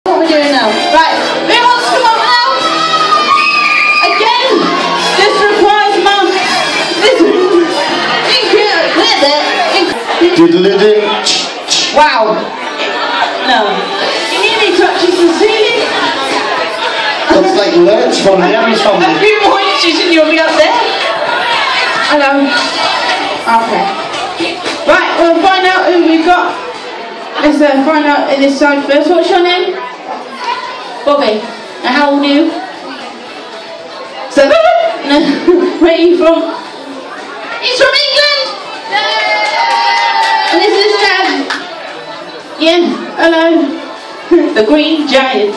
What are we doing now? Right, who wants to come up now? Again, this requires mum. Wow. No. You nearly touches the ceiling. Looks like Lurch from the Emmys family. A few more inches and you'll be up there. Hello. Okay. Right, we'll find out who we've got. Let's find out in this side first. What's your name? Bobby. And how old are you? 7? No. Where are you from? He's from England! And this is Dad. Yeah, hello. The Green Giant.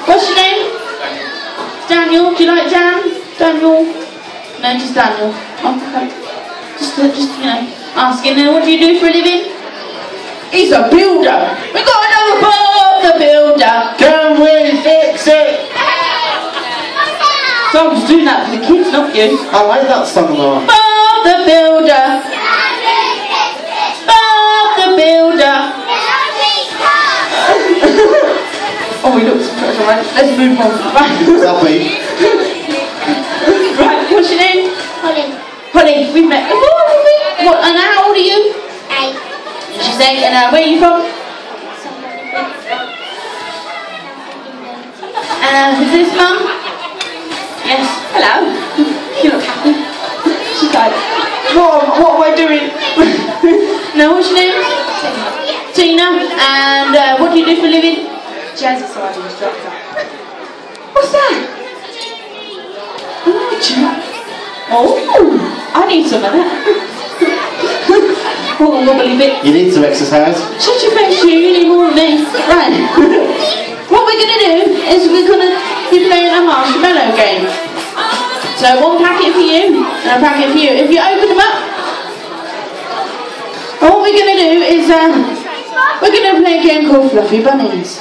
What's your name? Daniel. Do you like jam? Daniel? No, just Daniel. Okay. Just you know, asking. What do you do for a living? He's a builder. We got another Bob the Builder. Can we fix it? So I was doing that for the kids, not you. I like that song though. Bob the Builder. Bob the Builder. Oh, he looks surprised. Right, let's move on. Right. Happy. Right, what's your name? Holly. Holly, we've met before, haven't we? What, and how old are you? 8. She's 8, and where are you from? Is this Mum? Yes. Hello. You look happy. She's like, what am I doing? No, what's your name? Tina. And what do you do for a living? Jazzy side instructor. What's that? Oh, I need some of that. Oh, wobbly bit. You need some exercise. Shut your face, you need more than me. Right. What we're going to do is we're going to be playing a marshmallow game. So one packet for you and a packet for you. If you open them up, and what we're going to do is we're going to play a game called Fluffy Bunnies.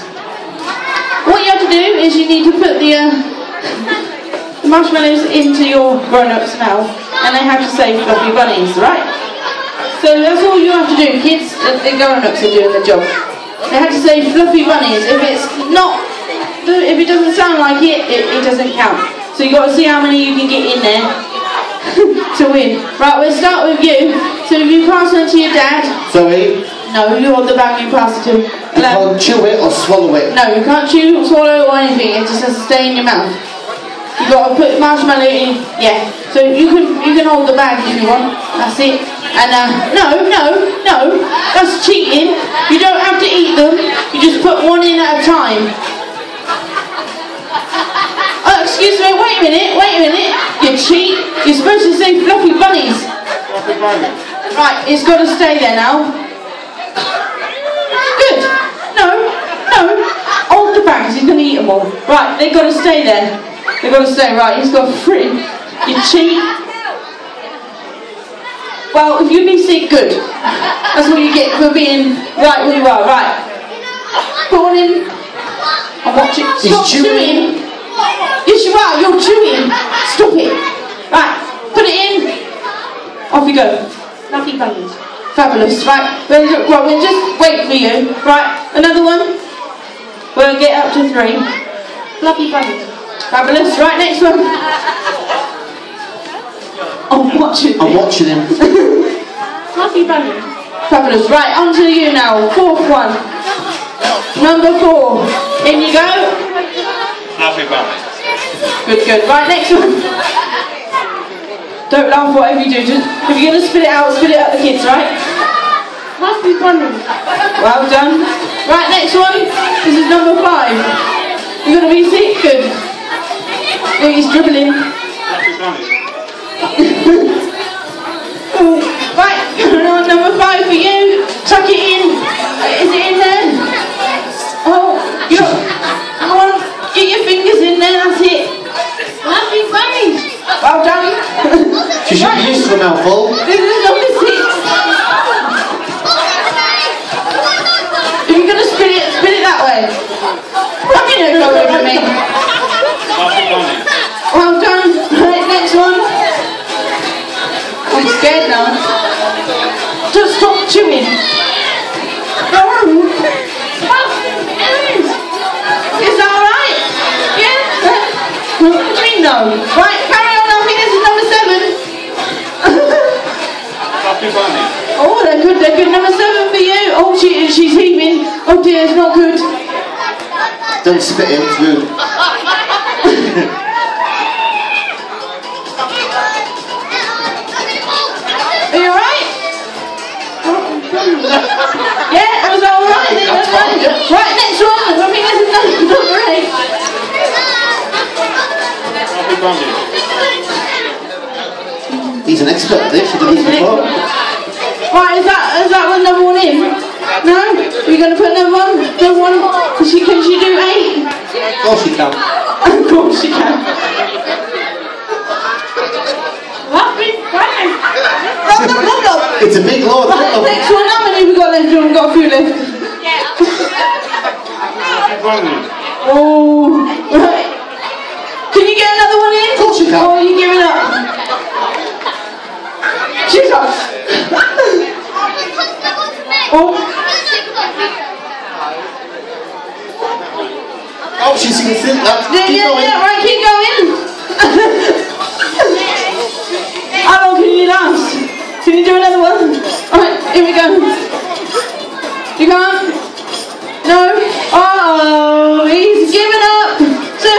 What you have to do is you need to put the marshmallows into your grown-ups now, and they have to say Fluffy Bunnies, right? So that's all you have to do, kids. The grown-ups are doing the job. They have to say Fluffy Bunnies. If it doesn't sound like it doesn't count. So you've got to see how many you can get in there to win. Right, we'll start with you. So if you pass on to your dad. Zoe? No, you hold the bag you pass it to. You can't chew it or swallow it. No, you can't chew, swallow or anything. It just has to stay in your mouth. You've got to put marshmallow in. Yeah. So you can hold the bag if you want. That's it. And no, that's cheating. You don't have to eat them. You just put one in at a time. Oh, excuse me. Wait a minute. You cheat. You're supposed to say Fluffy Bunnies. Fluffy Bunnies. Right, it's got to stay there now. Good. No. Hold the bags. He's going to eat them all. Right, they've got to stay there. They've got to stay. Right, he's got 3. You cheat. Well, if you be sick, good. That's what you get for being right where you are. Right. Put one in. And watch it. Stop chewing. Yes, you are. You're chewing. Stop it. Right. Put it in. Off you go. Fluffy Bunnies. Fabulous. Right. We'll just wait for you. Right. Another one. We'll get up to 3. Fluffy Bunnies. Fabulous. Right. Next one. I'm watching him. Fluffy Bunny. Fabulous. Right, on to you now. 4th one. Number 4. In you go. Fluffy Bunny. Good. Right, next one. Don't laugh whatever you do. Just, if you're going to spit it out the kids, right? Fluffy Bunny. Well done. Right, next one. This is number 5. You're going to be sick? Good. Oh, he's dribbling. Fluffy Bunny. Right, number 5 for you. Tuck it in. Is it in there? Oh, come on, get your fingers in there. That's it. Fluffy Bunnies. Well done. She should be used to a mouthful. This is number 6. If you're gonna spin it that way. I'm gonna go over me. Fluffy Bunny. Well done. Right, next one. I'm scared now. Just stop chewing. Right, carry on. I think this is number 7. Fluffy bunny. Oh, they're good. They're good. Number 7 for you. Oh, she's heaving. Oh dear, it's not good. Don't spit in, it's rude. Are you alright? Yeah, that was alright. That's fine, yeah. Right, next one. I think this is number 8. Fluffy bunny. He's an expert at this, he did this before. Right, is that one number 1 in? No? You're going to put another one? Another one? Can she do 8? Of course you can. Of course she can. It's a big load. Right, next one. How many have we got left? We've got a few left. Fluffy bunny. Oh, right. Can you get another one in? Of course you can. Or are you giving up? She's off. Oh. Oh, she's going to think that. Yeah, right, keep going. How long can you last? Can you do another one? Alright, here we go. You can't? No? Oh, he's given up. So,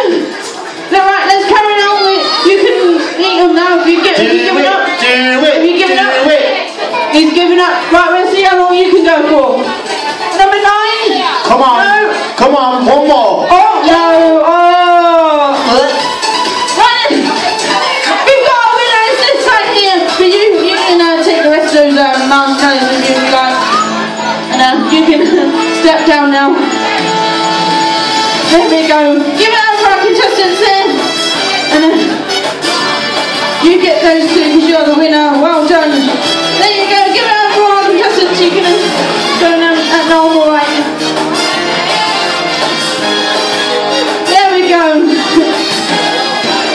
right, let's carry on with, you can eat them now if you give it up. Have you given up? He's given up. Right, we'll see how long you can go for. Number 9. Come on. No. Come on, one more. Oh, no. Oh. Right then. We've got a winner. It's this side here. But you can take the rest of those marshmallows with you if you like. And you can step down now. There we go. Give it up for our contestants there. And you get those two because you're the winner. Well done. There you go. Give it up for our contestants. You can go down at normal right. There we go.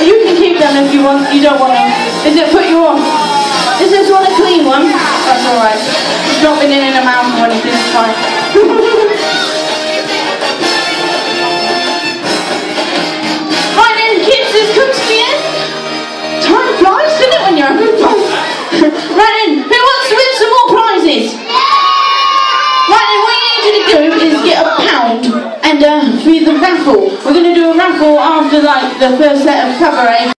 You can keep them if you want. You don't want them. Is it put you off? Is this one a clean one? That's alright. It's not been in a mouth or anything. It's fine. Right then, kids, this comes to the end. Time flies, doesn't it, when you're having fun? Right then, who wants to win some more prizes? Right then, what you need to do is get a pound and for the raffle. We're going to do a raffle after like the first set of cabaret.